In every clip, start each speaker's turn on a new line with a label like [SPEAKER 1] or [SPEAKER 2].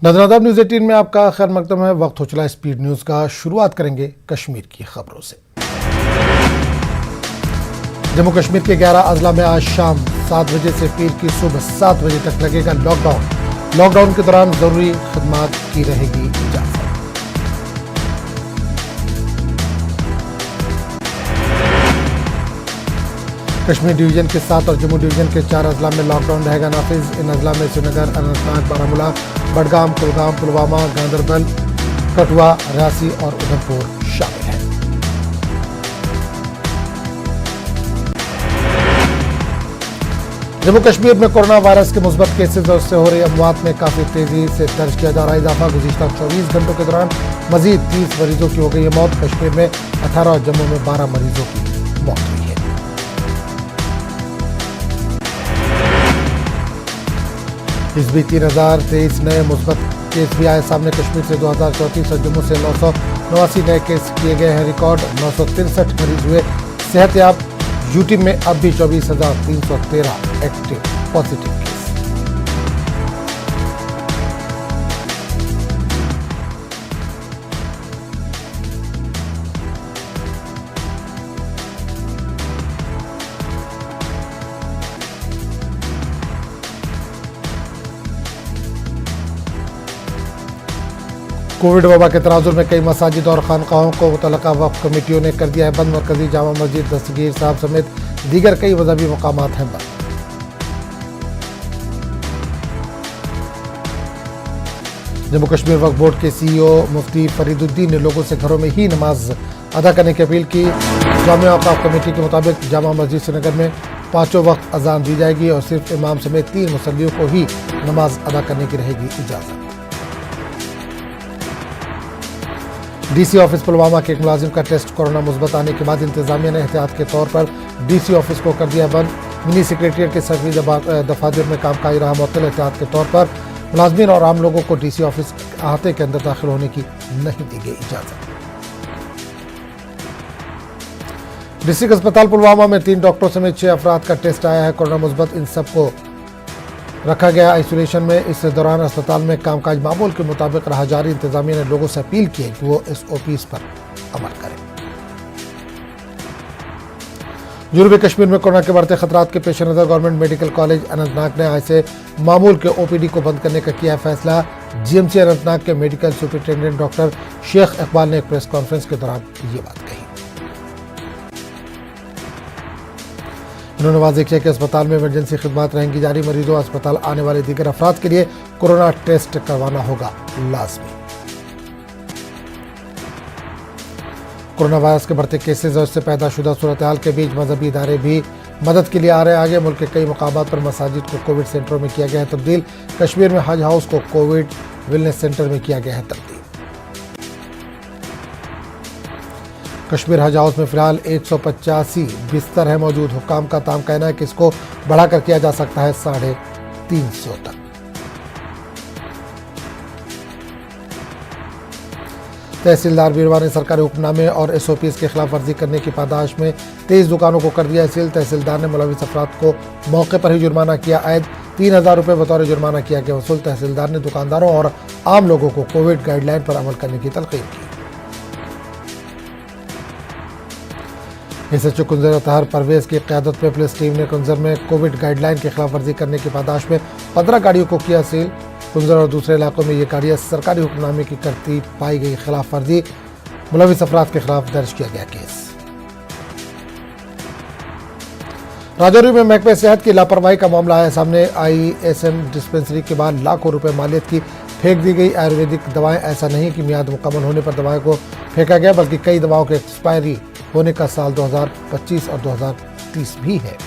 [SPEAKER 1] नजरदाब news 18 में आपका खैर मकदम है। वक्त हो चला स्पीड न्यूज का। शुरुआत करेंगे कश्मीर की खबरों से। जम्मू कश्मीर के 11 अजला में आज शाम 7 बजे से पीर की सुबह 7 बजे तक लगेगा लॉकडाउन। लॉकडाउन के दौरान जरूरी खदमात की रहेगी इजाजत। कश्मीर डिवीजन के 7 और जम्मू डिवीजन के 4 अजला में लॉकडाउन रहेगा नाफिज। इन अजला में श्रीनगर, अनंतनाग, बारामूला, बडगाम, कुलगाम, पुलवामा, गांदरबल, कठुआ, रियासी और उधमपुर शामिल हैं। जम्मू कश्मीर में कोरोना वायरस के मुस्बत केसेज और उससे हो रही अमवात में काफी तेजी से दर्ज किया जा रहा है इजाफा। गुज़िश्ता 24 घंटों के दौरान मजीद 30 मरीजों की हो गई है मौत। कश्मीर में 18 और जम्मू में 12 मरीजों की मौत हुई है। इस बीच 3023 नए मुस्बत केस भी आए सामने। कश्मीर से 2034 और जम्मू से 989 नए केस किए गए हैं रिकॉर्ड। 963 मरीज हुए सेहतयाब। यूटी में अब भी 24,313 एक्टिव पॉजिटिव केस। कोविड वबा के तनाजुर में कई मसाजिद और खानकाहों को मुतल्लिका वक्फ कमेटियों ने कर दिया है बंद। मरकजी जामा मस्जिद, दस्तगीर साहब समेत दीगर कई मजहबी मकामात हैं बंद। जम्मू कश्मीर वक्फ बोर्ड के सीईओ मुफ्ती फरीदुद्दीन ने लोगों से घरों में ही नमाज अदा करने की अपील की। जामिया औक़ाफ़ कमेटी के मुताबिक जामा मस्जिद श्रीनगर में 5 वक्त अजान दी जाएगी और सिर्फ इमाम समेत 3 मुसल्लियों को ही नमाज अदा करने की रहेगी इजाज़त। डीसी ऑफिस पुलवामा के एक मुलाजिम का टेस्ट कोरोना मुस्बत आने के बाद इंतजामिया ने एहतियात के तौर पर डीसी ऑफिस को कर दिया बंद। मिनी सेक्रेटरिएट के सभी दफातर में कामकाज रहा मुअत्तल। एहतियात के तौर पर मुलाजमीन और आम लोगों को डीसी ऑफिस अहाते के अंदर दाखिल होने की नहीं दी गई इजाजत। डिस्ट्रिक्ट अस्पताल पुलवामा में 3 डॉक्टरों समेत 6 अफराद का टेस्ट आया है कोरोना मुस्बत। इन सबको रखा गया आइसोलेशन में। इस दौरान अस्पताल में कामकाज मामूल के मुताबिक रहा जारी। इंतजामिया ने लोगों से अपील की है कि वो SOPs पर अमल करें। जनूबी कश्मीर में कोरोना के बढ़ते खतरात के पेश नजर गवर्नमेंट मेडिकल कॉलेज अनंतनाग ने आज से मामूल के OPD को बंद करने का किया फैसला। GMC अनंतनाग के medical superintendent doctor Sheikh Iqbal ने एक प्रेस कॉन्फ्रेंस के दौरान ये बात कही। उन्होंने वाज़ेह किया कि अस्पताल में इमरजेंसी खिदमत रहेंगी जारी। मरीजों अस्पताल आने वाले दीगर अफराद के लिए कोरोना टेस्ट करवाना होगा लाजमी। कोरोना वायरस के बढ़ते केसेज और इससे पैदा शुदा सूरत हाल के बीच मजहबी इदारे भी मदद के लिए आ रहे हैं आगे। मुल्क के कई मुकामात पर मसाजिद को कोविड सेंटरों में किया गया है तब्दील। कश्मीर में हज हाउस को कोविड वेलनेस सेंटर में किया गया है तब्दील। कश्मीर हज हाउस में फिलहाल 185 बिस्तर है मौजूद। हुक्काम का ताम कहना है कि इसको बढ़ाकर किया जा सकता है 350 तक। तहसीलदार बीरवा ने सरकारी हुक्मनामे और SOPs की खिलाफ वर्जी करने की पादाश में 23 दुकानों को कर दिया सील। तहसीलदार ने मुलविस अफराद को मौके पर ही जुर्माना किया आयद। 3000 रुपये बतौर जुर्माना किया गया वसूल। तहसीलदार ने दुकानदारों और आम लोगों को कोविड गाइडलाइन पर अमल करने की तलकीन की। SHO कुंजर अतहर परवेज की क़यादत में पुलिस टीम ने कुंजर में कोविड गाइडलाइन की खिलाफ वर्जी करने की पादाश में 15 गाड़ियों को किया सील। कुंजर और दूसरे इलाकों में ये गाड़ियां सरकारी हुक्मनामे की करती पाई गई खिलाफ वर्जी। मुलविस अफराद के खिलाफ दर्ज किया गया केस। राजौरी में महकमे सेहत की लापरवाही का मामला आया सामने। ISM डिस्पेंसरी के बाद लाखों रुपए मालियत की फेंक दी गई आयुर्वेदिक दवाएं। ऐसा नहीं कि मियाद मुकम्मल होने पर दवाओं को फेंका गया बल्कि कई दवाओं के एक्सपायरी होने का साल 2025 और 2030 भी है।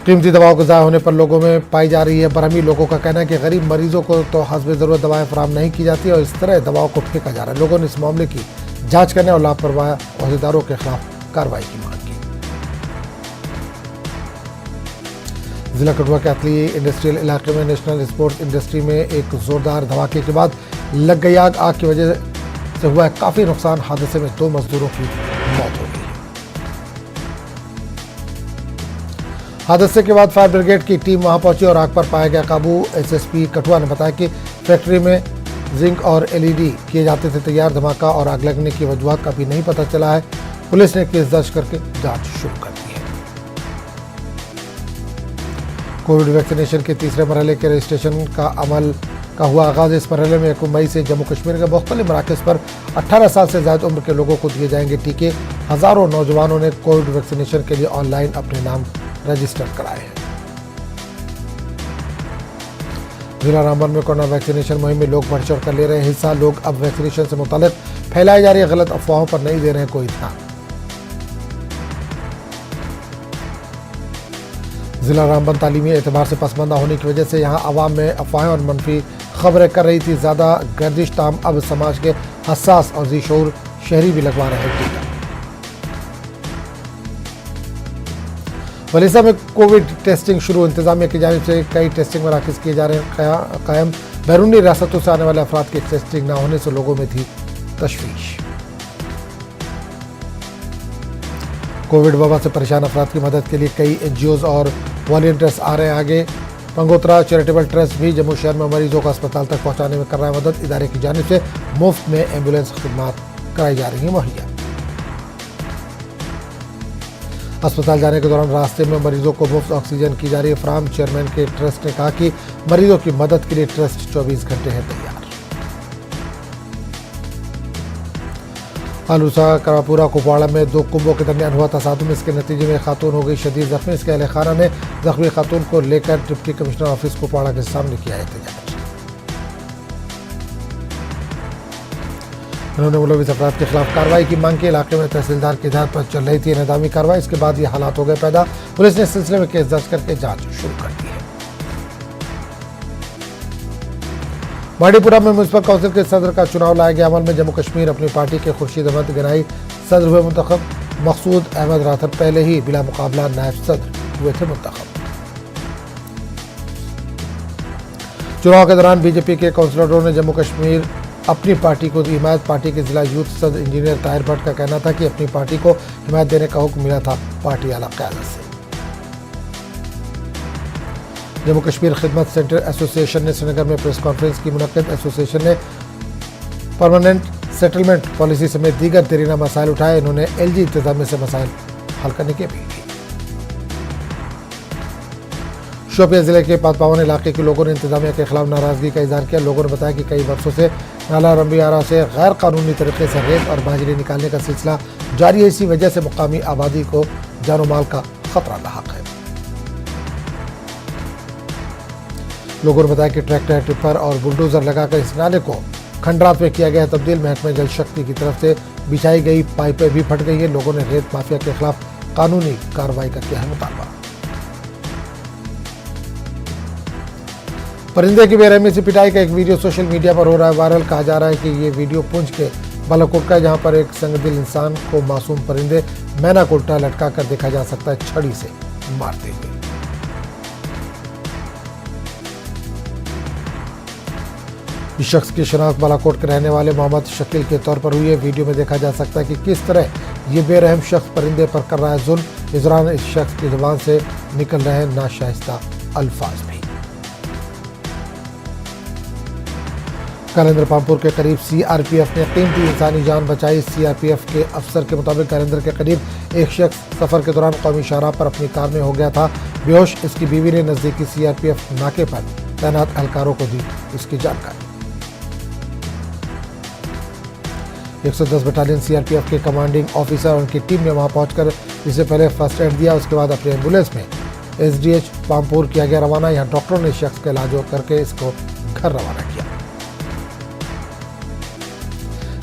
[SPEAKER 1] कीमती दवाओं के ज़ाया होने पर लोगों में पाई जा रही है बरहमी। लोगों का कहना है कि गरीब मरीजों को तो हस्ब ज़रूरत दवाएं फराहम नहीं की जाती और इस तरह दवाओं को फेंका जा रहा है। लोगों ने इस मामले की जांच करने और लापरवाह अहदेदारों के खिलाफ कार्रवाई की मांग की। जिला कठुआ के अतली इंडस्ट्रियल इलाके में नेशनल स्पोर्ट्स इंडस्ट्री में एक जोरदार धमाके के बाद लग गई आग। आग की वजह से हुआ है काफी नुकसान। हादसे में 2 मजदूरों की मौत हो गई। हादसे के बाद फायर ब्रिगेड की टीम वहां पहुंची और आग पर पाया गया काबू। एसएसपी कठुआ ने बताया कि फैक्ट्री में जिंक और एलईडी किए जाते थे तैयार। धमाका और आग लगने की वजूहत का भी नहीं पता चला है। पुलिस ने केस दर्ज करके जांच शुरू कर दी है। कोविड वैक्सीनेशन के तीसरे मरहले के रजिस्ट्रेशन का अमल का हुआ आगाज। इस मरहले में 1 मई से जम्मू कश्मीर के मुख्तलिफ मराकज़ पर 18 साल से ज्यादा उम्र के लोगों को दिए जाएंगे टीके। हजारों नौजवानों ने कोविड वैक्सीनेशन के लिए ऑनलाइन अपने नाम रजिस्टर कराए हैं। जिला रामबन में कोरोना वैक्सीनेशन मुहिम में लोग बढ़ चढ़ कर ले रहे हैं हिस्सा। लोग अब वैक्सीनेशन से मुतालिक फैलाई जा रही गलत अफवाहों पर नहीं दे रहे हैं कोई ध्यान। जिला रामबन तालीमी एतबार से पसमानदा होने की वजह से यहाँ आवाम में अफवाहें और मनफी खबरें कर रही थी ज़्यादा गर्दिश। ताम अब समाज के हसास और ज़ीशऊर शहरी भी लगवा रहे हैं टीका। वलीसा में कोविड टेस्टिंग शुरू। इंतजामिया की जानिब से कई टेस्टिंग मराकज़ किए जा रहे हैं कायम। बैरूनी रियासतों से आने वाले अफराद की टेस्टिंग न होने से लोगों में थी तशवीश। कोविड वबा से परेशान अफराद की मदद के लिए कई NGOs और वॉलंटियर्स आ रहे हैं आगे। पंगोत्रा चैरिटेबल ट्रस्ट भी जम्मू शहर में मरीजों को अस्पताल तक पहुंचाने में कर रहा है मदद। इदारे की जानिब से मुफ्त में एम्बुलेंस खिदमात कराई जा रही है मुहैया। अस्पताल जाने के दौरान रास्ते में मरीजों को मुफ्त ऑक्सीजन की जा रही है फराहम। चेयरमैन के ट्रस्ट ने कहा कि मरीजों की मदद के लिए ट्रस्ट 24 घंटे है तैयार। आलूसा करापुरा कुपवाड़ा में 2 कुंभों के दरमियान हुआ तसादुम। इसके नतीजे में खातून हो गई शदीद जख्मी। इसके अहले खाना ने जख्मी खातून को लेकर डिप्टी कमिश्नर ऑफिस कुपवाड़ा के सामने किया एहतजाज। उन्होंने मुलविस अफराद के खिलाफ कार्रवाई की मांग की। इलाके में तहसीलदार की हिदायत पर चल रही थी निदामी कार्रवाई। इसके बाद ये हालात हो गए पैदा। पुलिस ने इस सिलसिले में केस दर्ज करके जांच शुरू कर दी है। बाड़ीपुरा में म्युनिसिपल काउंसिल के सदर का चुनाव लाया गया अमल में। जम्मू कश्मीर अपनी पार्टी के खुर्शीद अहमद गनाई सदर हुए मुंतखब। मकसूद अहमद राथर पहले ही बिला मुकाबला नायब सदर हुए थे मुंतखब। चुनाव के दौरान बीजेपी के काउंसिलरों ने जम्मू कश्मीर अपनी पार्टी को दी हिमायत। पार्टी के जिला यूथ सदर इंजीनियर ताहिर भट्ट का कहना था कि अपनी पार्टी को हिमायत देने का हुक्म मिला था पार्टी आला क़यादत से। जम्मू कश्मीर खिदमत सेंटर एसोसिएशन ने श्रीनगर में प्रेस कॉन्फ्रेंस की मुनक्किद। एसोसिएशन ने परमानेंट सेटलमेंट पॉलिसी समेत दीगर देरीना मसाइल उठाए। इन्होंने LG इंतजामिया से मसाइल हल करने की अपील की। शोपियां जिले के पातपावन इलाके के लोगों ने इंतजामिया के खिलाफ नाराजगी का इजहार किया। लोगों ने बताया कि कई वर्षों से नाला रंबियारा से गैर कानूनी तरीके से रेत और बाजरी निकालने का सिलसिला जारी है। इसी वजह से मुकामी आबादी को जानो माल का खतरा लाहक है। लोगों ने बताया कि ट्रैक्टर, टिप्पर और बुलडोजर लगाकर इस नाले को खंडरात में किया गया तब्दील। महकमे जल शक्ति की तरफ से बिछाई गई पाइपें भी फट गई है। लोगों ने रेत माफिया के खिलाफ कानूनी कार्रवाई का किया है मुतालबा। परिंदे की बेरहमी से पिटाई का एक वीडियो सोशल मीडिया पर हो रहा है वायरल। कहा जा रहा है कि ये वीडियो पुंछ के बालाकोट का है, जहां पर एक संगदिल इंसान को मासूम परिंदे मैना को उल्टा लटका कर देखा जा सकता है छड़ी से मारते हुए। इस शख्स की शनाख्त बालाकोट के रहने वाले मोहम्मद शकील के तौर पर हुई है। वीडियो में देखा जा सकता है कि किस तरह ये बेरहम शख्स परिंदे पर कर रहा है जुल्म। इस दौरान इस शख्स की जुबान से निकल रहे हैं नाशाइस्ता अल्फाज भी। कैलेंडर पामपुर के करीब CRPF ने कीमती इंसानी जान बचाई। CRPF के अफसर के मुताबिक कैलेंडर के करीब एक शख्स सफर के दौरान कौमी शाहराह पर अपनी कार में हो गया था बेहोश। इसकी बीवी ने नजदीकी CRPF नाके पर तैनात एहलकारों को दी इसकी जानकारी। 110 बटालियन CRPF के कमांडिंग ऑफिसर और उनकी टीम ने वहां पहुंचकर इससे पहले फर्स्ट एड दिया। उसके बाद अपनी एम्बुलेंस में SDH पामपुर किया गया रवाना। यहाँ डॉक्टरों ने शख्स का इलाज करके इसको घर रवाना किया।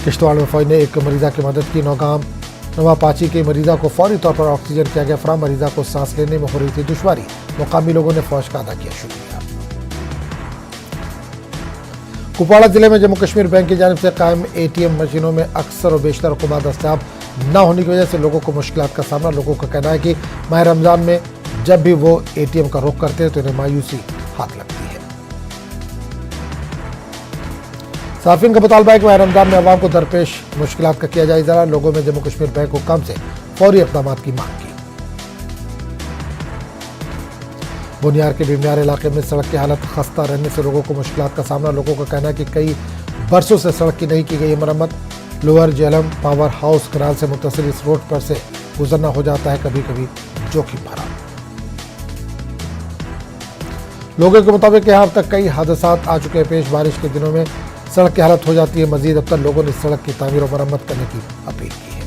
[SPEAKER 1] किश्तवाड़ में फौज ने एक मरीजा की मदद की। नौगाम नवापाची के मरीजा को फौरी तौर पर ऑक्सीजन किया गया फराहम। मरीजा को सांस लेने में हो रही थी दुश्वारी। मुकामी लोगों ने फौज का अदा किया शुक्रिया। कुपवाड़ा जिले में जम्मू कश्मीर बैंक की जानिब से कायम ATM मशीनों में अक्सर और बेशतर रकूमात दस्तयाब न होने की वजह से लोगों को मुश्किलात का सामना। लोगों का कहना है कि माह रमजान में जब भी वो ATM का रुख करते हैं तो इन्हें मायूसी हाथ लगती है। साफिन का मुतालबा है कि माह रमजान में अवाम को दरपेश मुश्किलात का किया जाए इजारा। लोगों में जम्मू कश्मीर बैंक हुकाम से फौरी इक़दामात की मांग की। बुनियार के बिमियार इलाके में सड़क की हालत खस्ता रहने से लोगों को मुश्किलात का सामना। लोगों का कहना है कि कई बरसों से सड़क की नहीं की गई मरम्मत। लोअर जेलम पावर हाउस कनाल से मुत्तसिल इस रोड पर से गुजरना हो जाता है कभी कभी जोखिम भरा। लोगों के मुताबिक यहाँ अब तक कई हादसात आ चुके हैं पेश। बारिश के दिनों में सड़क की हालत हो जाती है मजीद। अब तक लोगों ने सड़क की तामीर और मरम्मत करने की अपील की है।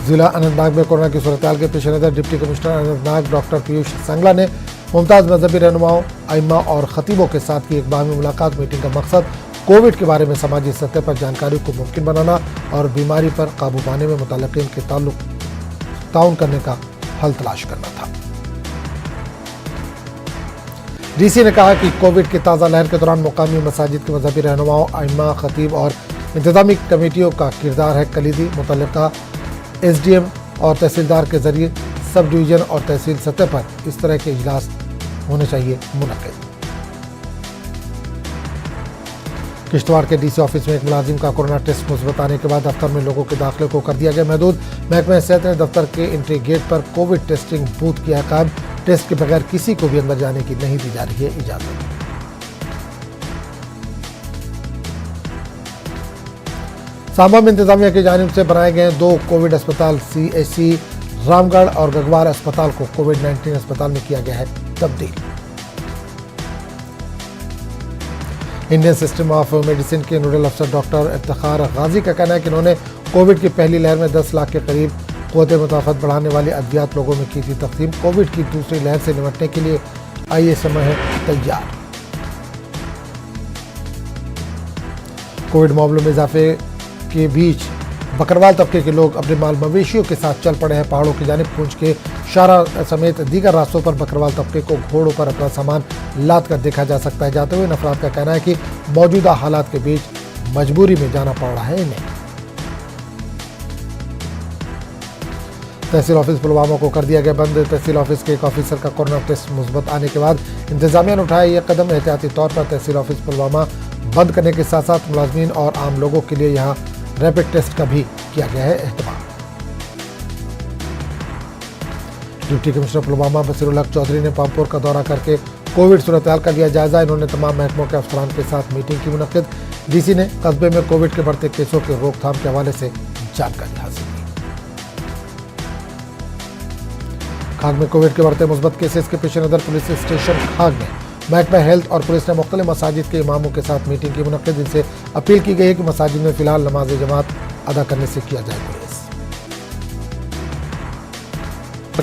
[SPEAKER 1] जिला अनंतनाग में कोरोना की सूरत के पेश नज़र deputy commissioner Anantnag doctor Piyush Sangla ने मुमताज़ मजहबी रहनुमाओं, अइम्मा और खतीबों के साथ की एक बाहमी मुलाकात। मीटिंग का मकसद कोविड के बारे में समाजी सतह पर जानकारी को मुमकिन बनाना और बीमारी पर काबू पाने में मुतल्लिक़ीन के ताउन करने का हल तलाश करना था। डीसी ने कहा कि कोविड की ताज़ा लहर के दौरान मुकामी मसाजिद के मजहबी रहनुमाओं, अइम्मा, खतीब और इंतजामी कमेटियों का किरदार है कलीदी। मुतल्लिका एसडीएम और तहसीलदार के जरिए सब डिवीजन और तहसील सतह पर इस तरह के इजलास होने चाहिए मुनक्किद। किश्तवाड़ के डीसी ऑफिस में एक मुलाजिम का कोरोना टेस्ट मुस्बत आने के बाद दफ्तर में लोगों के दाखिले को कर दिया गया महदूद। महकमा सेहत ने दफ्तर के एंट्री गेट पर कोविड टेस्टिंग बूथ किया कायम। टेस्ट के बगैर किसी को भी अंदर जाने की नहीं दी जा रही है इजाजत। सांबा में इंतजामिया की जानिब से बनाए गए 2 कोविड अस्पताल CHC रामगढ़ और गगवार अस्पताल को कोविड-19 अस्पताल में किया गया है तब्दील। इंडियन सिस्टम ऑफ मेडिसिन के नोडल अफसर डॉक्टर इफ्तिखार गाजी का कहना है कि उन्होंने कोविड की पहली लहर में 10 लाख के करीब क़ुव्वत मुदाफ़अत बढ़ाने वाली अद्वियात लोगों में की थी तकसीम। कोविड की दूसरी लहर से निपटने के लिए आइए समय है तैयार। कोविड मामलों में इजाफे के बीच बकरवाल तबके के लोग अपने माल मवेशियों के साथ चल पड़े हैं पहाड़ों की जानिब। पूंछ के शारा समेत दीगर रास्तों पर बकरवाल तबके को घोड़ों पर अपना सामान लाद कर देखा जा सकता है। जाते हुए अफराद का कहना है कि मौजूदा हालात के बीच मजबूरी में जाना पड़ रहा है इन्हें। तहसील ऑफिस पुलवामा को कर दिया गया बंद। तहसील ऑफिस के एक ऑफिसर का कोरोना टेस्ट मुस्बत आने के बाद इंतजामिया ने उठाया यह कदम। एहतियाती तौर पर तहसील ऑफिस पुलवामा बंद करने के साथ साथ मुलाजमीन और आम लोगों के लिए यहाँ रैपिड टेस्ट का भी किया गया है एहतमाम। डिप्टी कमिश्नर पुलवामा बसीरुल हक चौधरी ने पामपुर का दौरा करके कोविड सूरत-ए-हाल का लिया जायजा। इन्होंने तमाम महकमों के अफसरान के साथ मीटिंग की मुनक्किद। डीसी ने कस्बे में कोविड के बढ़ते केसों के रोकथाम के हवाले से जानकारी हासिल की। खाग में कोविड के बढ़ते मुस्बत केसेस के पेश नज़र पुलिस स्टेशन खाग में महकमा हेल्थ और पुलिस ने मुख्तलिफ मसाजिद के इमामों के साथ मीटिंग की मुनक्किद। इनसे अपील की गई है कि मसाजिद में फिलहाल नमाज जमात अदा करने से किया जाए पुलिस।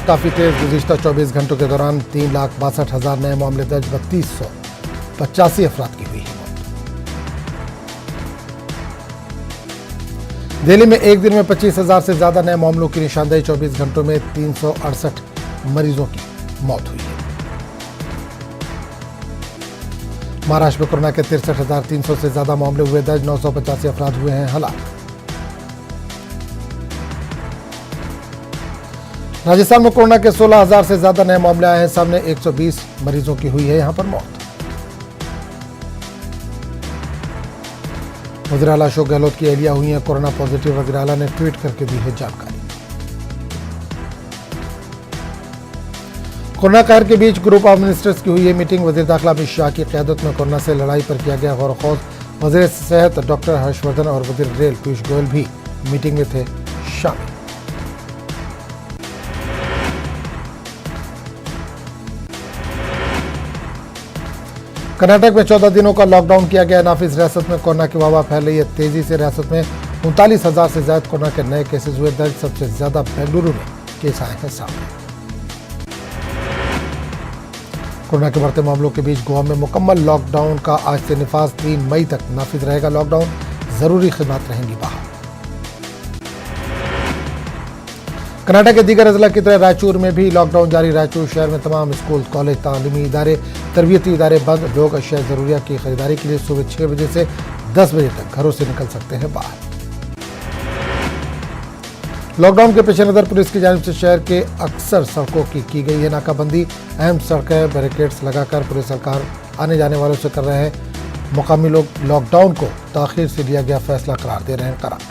[SPEAKER 1] काफ़ी तेज गुज़िश्ता 24 घंटों के दौरान 3,62,000 नए मामले दर्ज। 3285 अफराद की हुई है मौत। दिल्ली में एक दिन में 25,000 से ज्यादा नए मामलों की निशानदेही। 24 घंटों में 368 मरीजों की मौत हुई है। महाराष्ट्र में कोरोना के 63,300 से ज्यादा मामले हुए दर्ज। 985 अफराद हुए हैं हलाक। राजस्थान में कोरोना के 16,000 से ज्यादा नए मामले आए हैं सामने। 120 मरीजों की हुई है यहां पर मौत। वज़ीर आला अशोक गहलोत की एहलिया हुई हैं कोरोना पॉजिटिव। वज़ीर आला ने ट्वीट करके दी है जानकारी। कोरोना कहर के बीच ग्रुप ऑफ मिनिस्टर्स की हुई है मीटिंग। वज़ीर दाखिला अमित शाह की क़यादत में कोरोना से लड़ाई पर किया गया गौर व ख़ौज़। वज़ीर सेहत डॉक्टर हर्षवर्धन और वज़ीर रेल पीयूष गोयल भी मीटिंग में थे शामिल। कर्नाटक में 14 दिनों का लॉकडाउन किया गया। नाफिज रियासत में कोरोना की वबा फैल रही है तेजी से। रियासत में 39,000 से ज्यादा कोरोना के नए केसेस हुए दर्ज। सबसे ज्यादा बेंगलुरु में केस आए हैं सामने। कोरोना के बढ़ते मामलों के बीच गोवा में मुकम्मल लॉकडाउन का आज से निफाज। 3 मई तक नाफिज रहेगा लॉकडाउन। जरूरी खिदमत रहेंगी बाहर। कर्नाटक के दीगर अजला की तरह रायचूर में भी लॉकडाउन जारी। रायचूर शहर में तमाम स्कूल, कॉलेज, तालीमी इदारे, तरबियती इदारे बंद। लोग अशिया जरूरिया की खरीदारी के लिए सुबह 6 बजे से 10 बजे तक घरों से निकल सकते हैं बाहर। लॉकडाउन के पेश नज़र पुलिस की जानिब से शहर के अक्सर सड़कों की गई है नाकाबंदी। अहम सड़कें बैरिकेड्स लगाकर पुलिस एहलकार आने जाने वालों से कर रहे हैं। मुकामी लोग लॉकडाउन को ताखीर से लिया गया फैसला करार दे रहे हैं करार।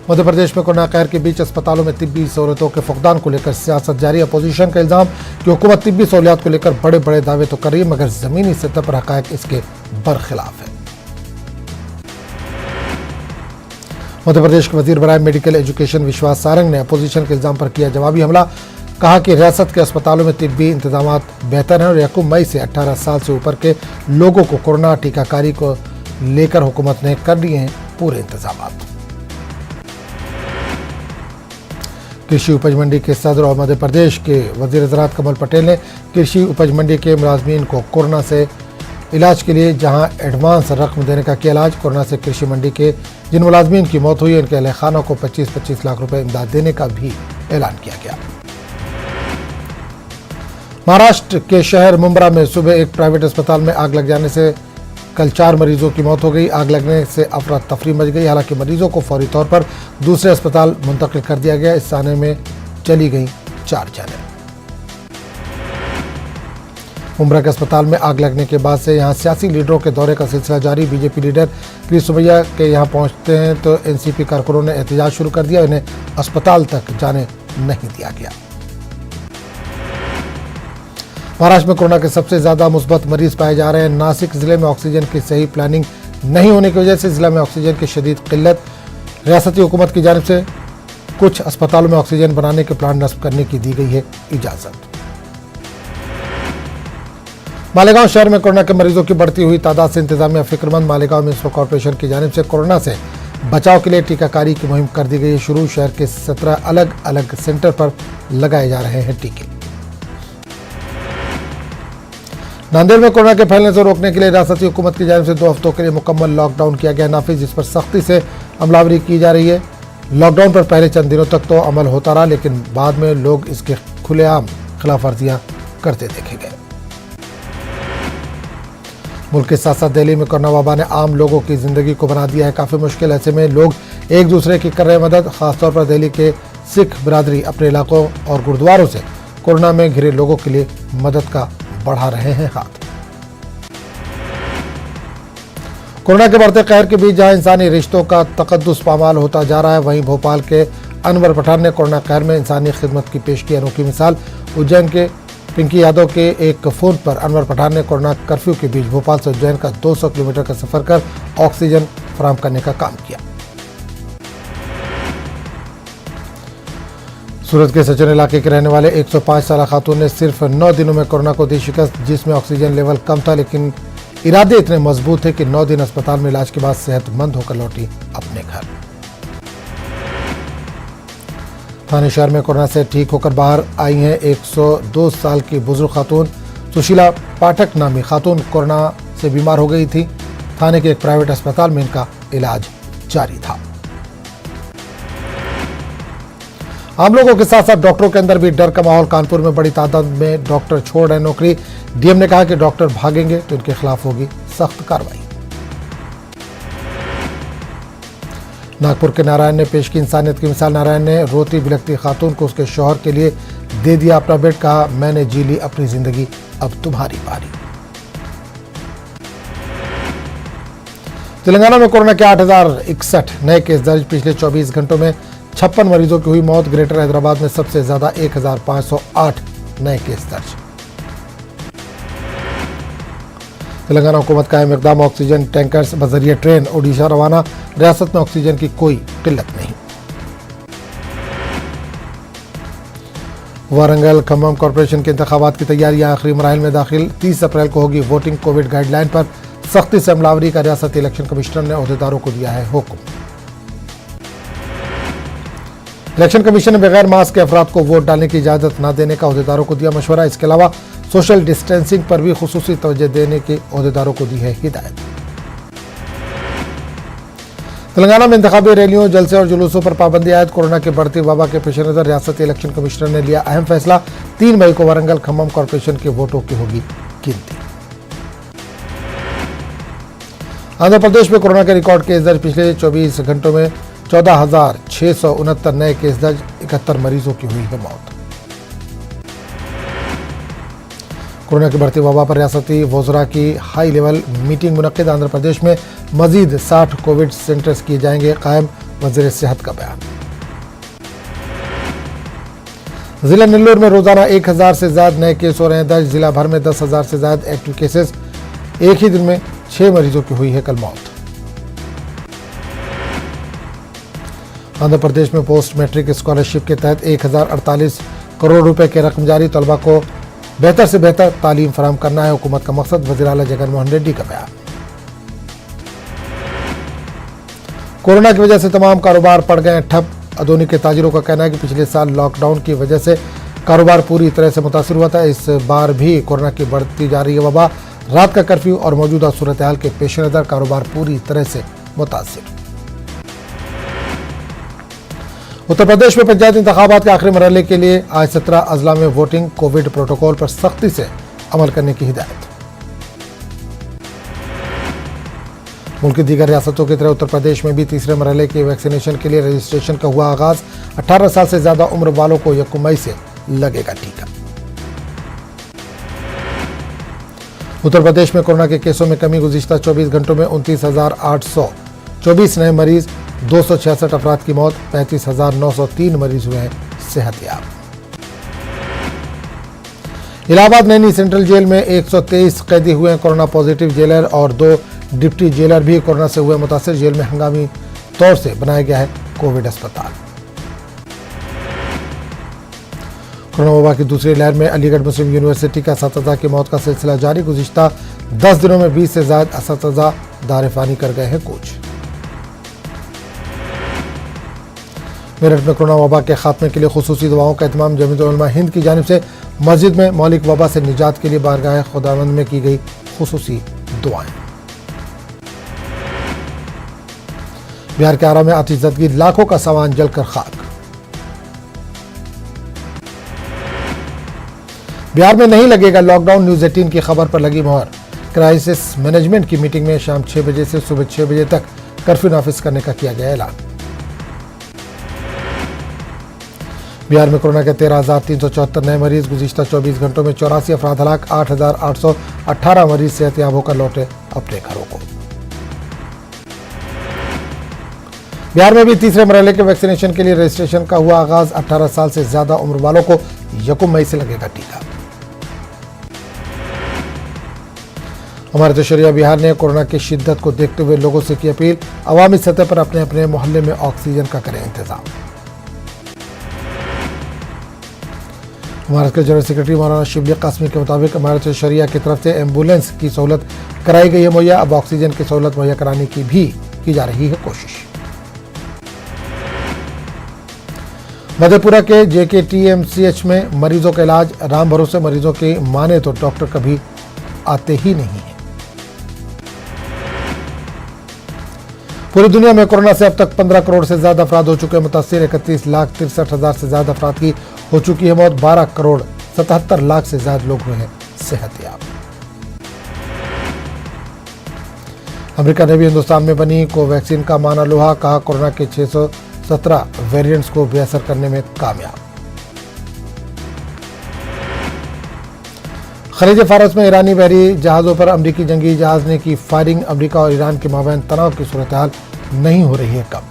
[SPEAKER 1] मध्य प्रदेश में कोरोना कहर के बीच अस्पतालों में तिब्बी सहूलतों के फुकदान को लेकर सियासत जारी। अपोजिशन का इल्जाम कि हुकूमत तिब्बी सहूलियात को लेकर बड़े बड़े दावे तो कर रही है, मगर जमीनी सतह पर हकायक इसके बरखिलाफ है। मध्य प्रदेश के वजीर बराए मेडिकल एजुकेशन विश्वास सारंग ने अपोजिशन के इल्जाम पर किया जवाबी हमला। कहा कि रियासत के अस्पतालों में तिब्बी इंतजाम बेहतर हैं और 1 मई से 18 साल से ऊपर के लोगों को कोरोना टीकाकारी को लेकर हुकूमत ने कर लिए हैं पूरे इंतजाम। कृषि उपज मंडी के सदर और मध्य प्रदेश के वजीर ज़राअत कमल पटेल ने कृषि उपज मंडी के मुलाजमीन को कोरोना से इलाज के लिए जहां एडवांस रकम देने का किया ऐलान। कोरोना से कृषि मंडी के जिन मुलाजमीन की मौत हुई उनके अहले खानों को 25-25 लाख रुपए इमदाद देने का भी ऐलान किया गया। महाराष्ट्र के शहर मुंब्रा में सुबह एक प्राइवेट अस्पताल में आग लग जाने से कल 4 मरीजों की मौत हो गई। आग लगने से अफरा तफरी मच गई। हालांकि मरीजों को फौरी तौर पर दूसरे अस्पताल मुंतकिल कर दिया गया। इस थाने में चली गई 4 जानें। मुंब्रा के अस्पताल में आग लगने के बाद से यहां सियासी लीडरों के दौरे का सिलसिला जारी। बीजेपी लीडर पीर सुमैया के यहां पहुंचते हैं तो एनसीपी कारकुनों ने एहतजाज शुरू कर दिया। इन्हें अस्पताल तक जाने नहीं दिया गया। महाराष्ट्र में कोरोना के सबसे ज्यादा मुस्बत मरीज पाए जा रहे हैं। नासिक जिले में ऑक्सीजन की सही प्लानिंग नहीं होने की वजह से जिला में ऑक्सीजन की शदीद किल्लत। रियासती हुकूमत की जानिब से कुछ अस्पतालों में ऑक्सीजन बनाने के प्लान नस्ब करने की दी गई है इजाजत। मालेगांव शहर में कोरोना के मरीजों की बढ़ती हुई तादाद से इंतजामिया फिक्रमंद। मालेगांव म्युनिसिपल कॉर्पोरेशन की जानिब से कोरोना से बचाव के लिए टीकाकारी की मुहिम कर दी गई है शुरू। शहर के 17 अलग अलग सेंटर पर लगाए जा रहे हैं टीके। नांदेड़ में कोरोना के फैलने से रोकने के लिए रियासती हुकूमत की जानिब से 2 हफ्तों के लिए मुकम्मल लॉकडाउन किया गया नाफिज, जिस पर सख्ती से अमलावरी की जा रही है। लॉकडाउन पर पहले चंद दिनों तक तो अमल होता रहा, लेकिन बाद में लोग इसके खुलेआम खिलाफ वर्जियां करते देखे गए। मुल्क के साथ साथ दिल्ली में कोरोना वबा ने आम लोगों की जिंदगी को बना दिया है काफी मुश्किल। ऐसे में लोग एक दूसरे की कर रहे मदद। खासतौर पर दिल्ली के सिख बिरादरी अपने इलाकों और गुरुद्वारों से कोरोना में घिरे लोगों के लिए मदद का बढ़ा रहे हैं हाथ। कोरोना के बढ़ते कहर के बीच जहां इंसानी रिश्तों का तकद्दुस पामाल होता जा रहा है, वहीं भोपाल के अनवर पठान ने कोरोना कहर में इंसानी खिदमत की पेश की अनोखी मिसाल। उज्जैन के पिंकी यादव के एक फोन पर अनवर पठान ने कोरोना कर्फ्यू के बीच भोपाल से उज्जैन का 200 किलोमीटर का सफर कर ऑक्सीजन फराहम करने का काम किया। सूरत के सचन इलाके के रहने वाले 105 साल खातून ने सिर्फ 9 दिनों में कोरोना को दी शिकस्त, जिसमें ऑक्सीजन लेवल कम था, लेकिन इरादे इतने मजबूत थे कि 9 दिन अस्पताल में इलाज के बाद सेहतमंद होकर लौटी अपने घर। थाने शहर में कोरोना से ठीक होकर बाहर आई हैं 102 साल की बुजुर्ग खातून सुशीला पाठक नामी खातून कोरोना से बीमार हो गई थी। थाने के एक प्राइवेट अस्पताल में इनका इलाज जारी था। आम लोगों के साथ साथ डॉक्टरों के अंदर भी डर का माहौल। कानपुर में बड़ी तादाद में डॉक्टर छोड़ रहे नौकरी। डीएम ने कहा कि डॉक्टर भागेंगे तो इनके खिलाफ होगी सख्त कार्रवाई। नागपुर के नारायण ने पेश की इंसानियत की मिसाल। नारायण ने रोती बिलखती खातून को उसके शौहर के लिए दे दिया अपना बेड। कहा, मैंने जी ली अपनी जिंदगी, अब तुम्हारी बारी। तेलंगाना में कोरोना के 8,061 नए केस दर्ज। पिछले 24 घंटों में 56 मरीजों की हुई मौत। ग्रेटर हैदराबाद में सबसे ज्यादा 1,508 नए केस दर्ज। तेलंगाना हुकूमत का अहम इक़दाम, ऑक्सीजन टैंकर्स बजरिए ट्रेन ओडिशा रवाना। रियासत में ऑक्सीजन की कोई किल्लत नहीं। वारंगल खम्मम कॉरपोरेशन के इंतखाबात की तैयारियां आखिरी मराहिल में दाखिल। 30 अप्रैल को होगी वोटिंग। कोविड गाइडलाइन पर सख्ती से अमलावरी का रियासती इलेक्शन कमिश्नर ने अहदेदारों को दिया है हुक्म। इलेक्शन कमीशन ने बगैर मास्क के अफराद को वोट डालने की इजाजत न देने का अहदेदारों को दिया मशवरा। इसके अलावा सोशल डिस्टेंसिंग पर भी खुसूसी तवज्जो देने की अहदेदारों को दी है हिदायत। तेलंगाना में इंतखाबी रैलियों, जलसे और जुलूसों पर पाबंदी आयद। कोरोना के बढ़ते वबा के पेश नजर रियासती इलेक्शन कमिश्नर ने लिया अहम फैसला। 3 मई को वारंगल खम्मम कॉरपोरेशन के वोटों की होगी गिनती। आंध्र प्रदेश में कोरोना के रिकॉर्ड केस दर्ज। पिछले 24 घंटों में 14,669 नए केस दर्ज। 71 मरीजों की हुई है मौत। कोरोना के बढ़ते वबा पर रियासती वज़रा की high level meeting मुनक्किद। Andhra Pradesh में मजीद 60 कोविड सेंटर्स किए जाएंगे कायम। वज़ीर सेहत का बयान। जिला नेल्लोर में रोजाना 1000 से ज्यादा नए केस हो रहे हैं दर्ज। जिला भर में 10,000 से ज्यादा एक्टिव केसेस। एक ही दिन में 6 मरीजों की हुई है कल मौत। आंध्र प्रदेश में पोस्ट मैट्रिक स्कॉलरशिप के तहत 1048 करोड़ रुपए की रकम जारी। तलबा को बेहतर से बेहतर तालीम फराहम करना है हुकूमत का मकसद। वज़ीर आला जगनमोहन रेड्डी का बयान। कोरोना की वजह से तमाम कारोबार पड़ गए ठप। अदोनी के ताजिरों का कहना है कि पिछले साल लॉकडाउन की वजह से कारोबार पूरी तरह से मुतासिर हुआ था। इस बार भी कोरोना की बढ़ती जा रही है वबा। रात का कर्फ्यू और मौजूदा सूरत हाल के पेश नज़र कारोबार पूरी तरह से मुतासिर। उत्तर प्रदेश में पंचायत इंतखाबात के आखिरी मरहले के लिए आज 17 अजला में वोटिंग। कोविड प्रोटोकॉल पर सख्ती से अमल करने की हिदायत। मुल्क की दीगर रियासतों की तरह उत्तर प्रदेश में भी तीसरे मरहले के वैक्सीनेशन के लिए रजिस्ट्रेशन का हुआ आगाज। 18 साल से ज्यादा उम्र वालों को 1 मई से लगेगा टीका। उत्तर प्रदेश में कोरोना के केसों में कमी। गुज़िश्ता 24 घंटों में 29,824 नए मरीज। 266 अफराद की मौत। 35,903 मरीज हुए हैं सेहतयाब। इलाहाबाद नैनी सेंट्रल जेल में 123 कैदी हुए हैं कोरोना पॉजिटिव। जेलर और 2 डिप्टी जेलर भी कोरोना से हुए मुतासिर। जेल में हंगामी तौर से बनाया गया है कोविड अस्पताल। कोरोना वबा की दूसरी लहर में अलीगढ़ मुस्लिम यूनिवर्सिटी का असतिज़ा की मौत का सिलसिला जारी। गुज़िश्ता 10 दिनों में 20 से ज्यादा असतिज़ा दारिफानी कर गए हैं कूच। मेरठ में कोरोना वबा के खात्मे के लिए खुसूसी दवाओं का एहतमाम। जमीयत उलमा हिंद की जानिब से मस्जिद में मौलिक वबा से निजात के लिए बारगाह खुदावंद में की गई खुसूसी दुआएं। बिहार के आरा में आतिशज़दगी। लाखों का सामान जलकर खाक। बिहार में नहीं लगेगा लॉकडाउन। न्यूज़ 18 की खबर पर लगी मोहर। क्राइसिस मैनेजमेंट की मीटिंग में शाम 6 बजे से सुबह 6 बजे तक कर्फ्यू नाफिज करने का किया गया ऐलान। बिहार में कोरोना के 13,374 नए मरीज। गुज़िश्ता 24 घंटों में 84 अफराद हलाक। 8,818 मरीज सेहतयाब होकर लौटे अपने घरों को। बिहार में भी तीसरे मरहले के वैक्सीनेशन के लिए रजिस्ट्रेशन का हुआ आगाज। 18 साल से ज्यादा उम्र वालों को 1 मई से लगेगा टीका। हमारे शरिया बिहार ने कोरोना की शिद्दत को देखते हुए लोगों से की अपील। अवामी सतह पर अपने अपने मोहल्ले में ऑक्सीजन का करें इंतजाम। भारत के जनरल सेक्रेटरी मौलाना शिबली कासमी के मुताबिक हमारे शरिया की तरफ से एम्बुलेंस की सहूलत कराई गई है मुहैया। अब ऑक्सीजन की सहूलत मुहैया कराने की भी की जा रही है कोशिश। मधेपुरा के JKTMCH में मरीजों का इलाज। राम भरोसे मरीजों की माने तो डॉक्टर कभी आते ही नहीं है। पूरी दुनिया में कोरोना से अब तक 15 करोड़ से ज्यादा अफराद हो चुके हैं मुतासिर। 31,63,000 से ज्यादा अफराद की हो चुकी है मौत। 12 करोड़ 77 लाख से ज्यादा लोग हुए हैं सेहतयाब। अमेरिका ने भी हिंदुस्तान में बनी कोवैक्सीन का माना लोहा। कहा कोरोना के 617 वेरिएंट्स को बेअसर करने में कामयाब। खलीज फारस में ईरानी बहरी जहाजों पर अमरीकी जंगी जहाज ने की फायरिंग। अमरीका और ईरान के माबैन तनाव की सूरत हाल नहीं हो रही है कम।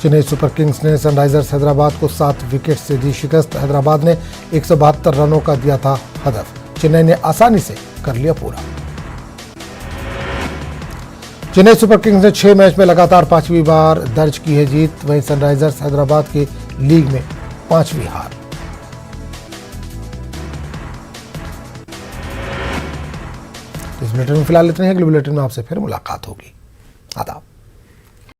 [SPEAKER 1] चेन्नई सुपर किंग्स ने सनराइजर्स हैदराबाद को 7 विकेट से दी शिकस्त। हैदराबाद ने 172 रनों का दिया था हदफ। चेन्नई ने आसानी से कर लिया पूरा। चेन्नई सुपर किंग्स ने 6 मैच में लगातार 5वीं बार दर्ज की है जीत। वहीं सनराइजर्स हैदराबाद की लीग में 5वीं हार। इस बुलेटिन में फिलहाल इतने हैं। अगले बुलेटिन में आपसे फिर मुलाकात होगी। आदाब।